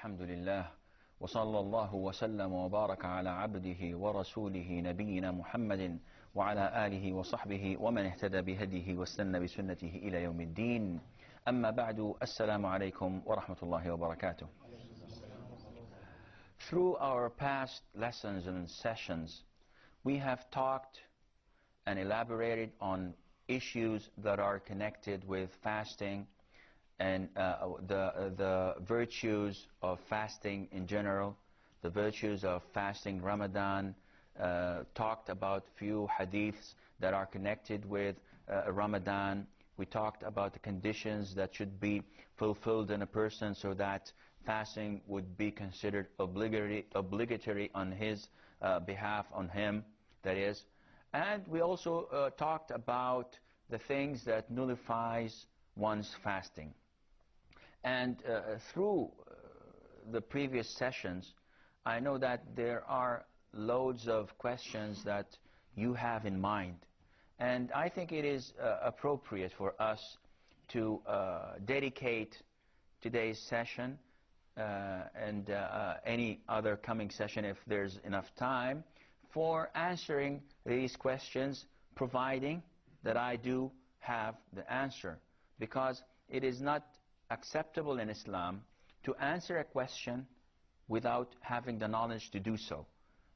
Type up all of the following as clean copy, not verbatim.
الحمد لله وصلى الله وسلم وبارك على عبده ورسوله نبينا محمد وعلى آله وصحبه ومن اهتدى بهديه واستنى بسنته إلى يوم الدين. أما بعد, السلام عليكم ورحمة الله وبركاته. Through our past lessons and sessions, we have talked and elaborated on issues that are connected with fasting and the virtues of fasting in general, the virtues of fasting Ramadan, talked about few hadiths that are connected with Ramadan. We talked about the conditions that should be fulfilled in a person so that fasting would be considered obligatory on his behalf, on him, that is. And we also talked about the things that nullifies one's fasting. And through the previous sessions, I know that there are loads of questions that you have in mind. And I think it is appropriate for us to dedicate today's session and any other coming session, if there's enough time, for answering these questions, providing that I do have the answer. Because it is not acceptable in Islam to answer a question without having the knowledge to do so.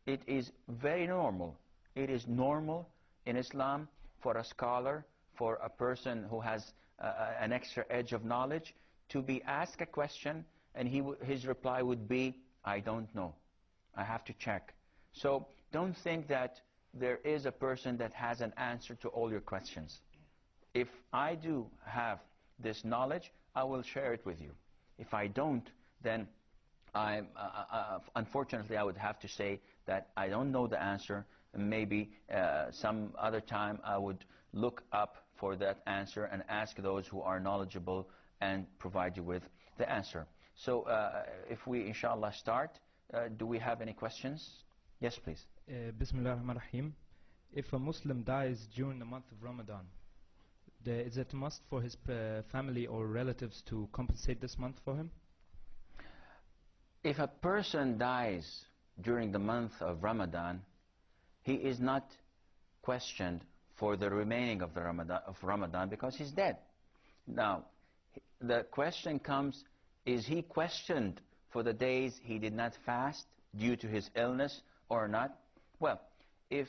It is very normal. It is normal in Islam for a scholar, for a person who has an extra edge of knowledge, to be asked a question and his reply would be, I don't know. I have to check. So don't think that there is a person that has an answer to all your questions. If I do have this knowledge, I will share it with you. If I don't, then unfortunately I would have to say that I don't know the answer. Maybe some other time I would look up for that answer and ask those who are knowledgeable and provide you with the answer. So if we inshallah start, do we have any questions? Yes, please. Bismillah ar-Rahman ar-Rahim. If a Muslim dies during the month of Ramadan, is it a must for his family or relatives to compensate this month for him? If a person dies during the month of Ramadan, he is not questioned for the remaining of Ramadan because he's dead. Now, the question comes, is he questioned for the days he did not fast due to his illness or not? Well, if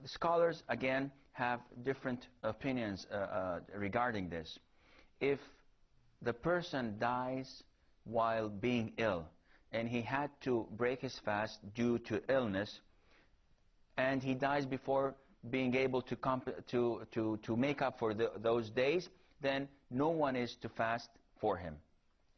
scholars again have different opinions regarding this. If the person dies while being ill and he had to break his fast due to illness, and he dies before being able to make up for those days, then no one is to fast for him.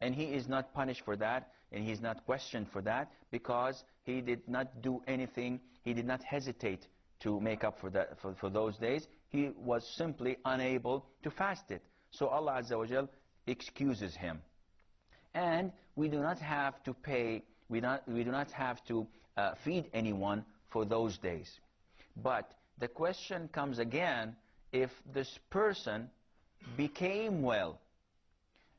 And he is not punished for that, and he is not questioned for that, because he did not do anything, he did not hesitate to make up for that for those days. He was simply unable to fast it. So Allah Azza wa Jal excuses him. And we do not have to pay, we do not have to feed anyone for those days. But the question comes again, if this person became well,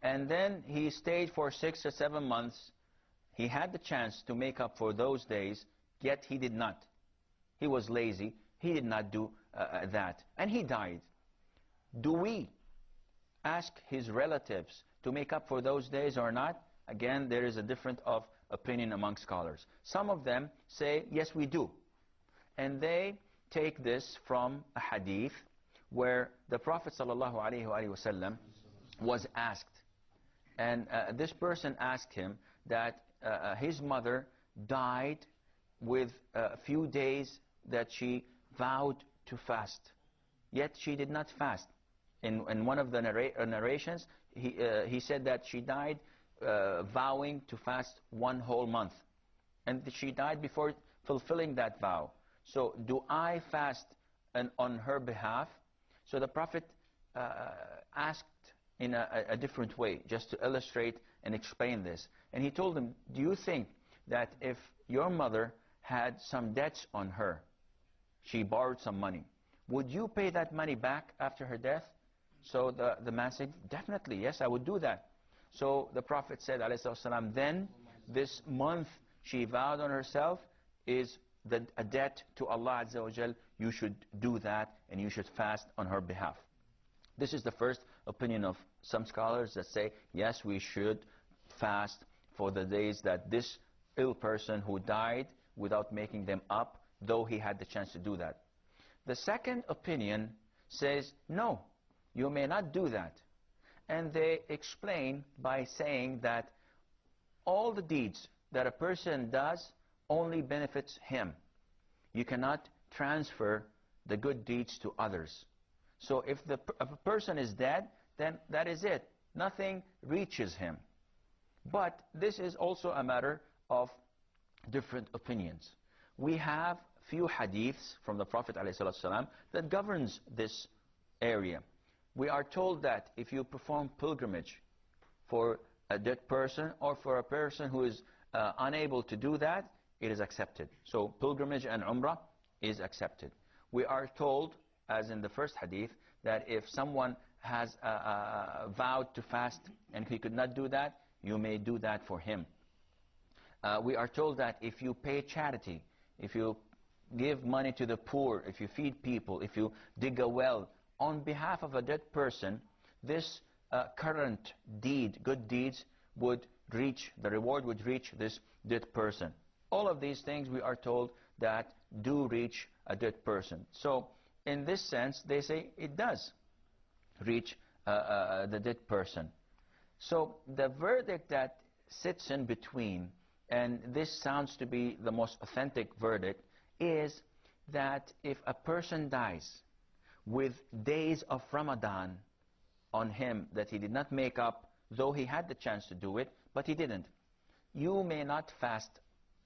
and then he stayed for 6 or 7 months, he had the chance to make up for those days, yet he did not. He was lazy, he did not do that, and he died. Do we ask his relatives to make up for those days or not? Again, there is a difference of opinion among scholars. Some of them say, yes, we do. And they take this from a hadith where the Prophet ﷺ was asked. And this person asked him that his mother died with a few days that she vowed to fast. Yet she did not fast. In one of the narrations, he said that she died vowing to fast 1 whole month. And she died before fulfilling that vow. So do I fast on her behalf? So the Prophet asked in a different way, just to illustrate and explain this. And he told him, do you think that if your mother had some debts on her, she borrowed some money, would you pay that money back after her death? So the man said, definitely, yes, I would do that. So the Prophet said, ﷺ, then this month she vowed on herself is a debt to Allah Azza wa Jal. You should do that and you should fast on her behalf. This is the first opinion of some scholars that say, yes, we should fast for the days that this ill person who died without making them up, though he had the chance to do that. The second opinion says, no, you may not do that. And they explain by saying that all the deeds that a person does only benefits him. You cannot transfer the good deeds to others. So if a person is dead, then that is it. Nothing reaches him. But this is also a matter of different opinions. We have few hadiths from the Prophet ﷺ that governs this area. We are told that if you perform pilgrimage for a dead person or for a person who is unable to do that, it is accepted. So pilgrimage and umrah is accepted. We are told, as in the first hadith, that if someone has vowed to fast and he could not do that, you may do that for him. We are told that if you pay charity, if you give money to the poor, if you feed people, if you dig a well on behalf of a dead person, this current deed, good deeds, would reach, the reward would reach this dead person. All of these things we are told that do reach a dead person. So in this sense, they say it does reach the dead person. So the verdict that sits in between, and this sounds to be the most authentic verdict, is that if a person dies with days of Ramadan on him that he did not make up, though he had the chance to do it, but he didn't, you may not fast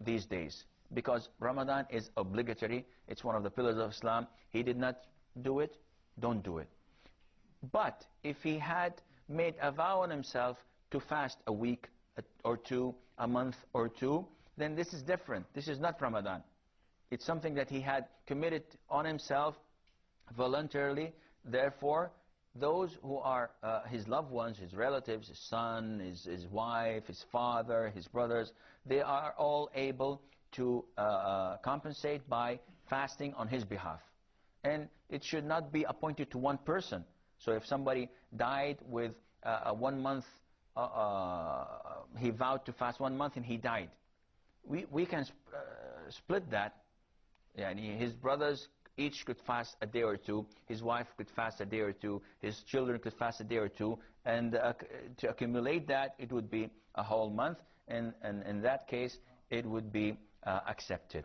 these days, because Ramadan is obligatory. It's one of the pillars of Islam. He did not do it, don't do it. But if he had made a vow on himself to fast a week or two, a month or two, then this is different. This is not Ramadan. It's something that he had committed on himself voluntarily. Therefore, those who are his loved ones, his relatives, his son, his wife, his father, his brothers, they are all able to compensate by fasting on his behalf. And it should not be appointed to one person. So if somebody died with 1 month, he vowed to fast 1 month and he died, we can split that. Yeah, his brothers each could fast a day or two, his wife could fast a day or two, his children could fast a day or two, and to accumulate that, it would be a whole month, and in that case, it would be accepted.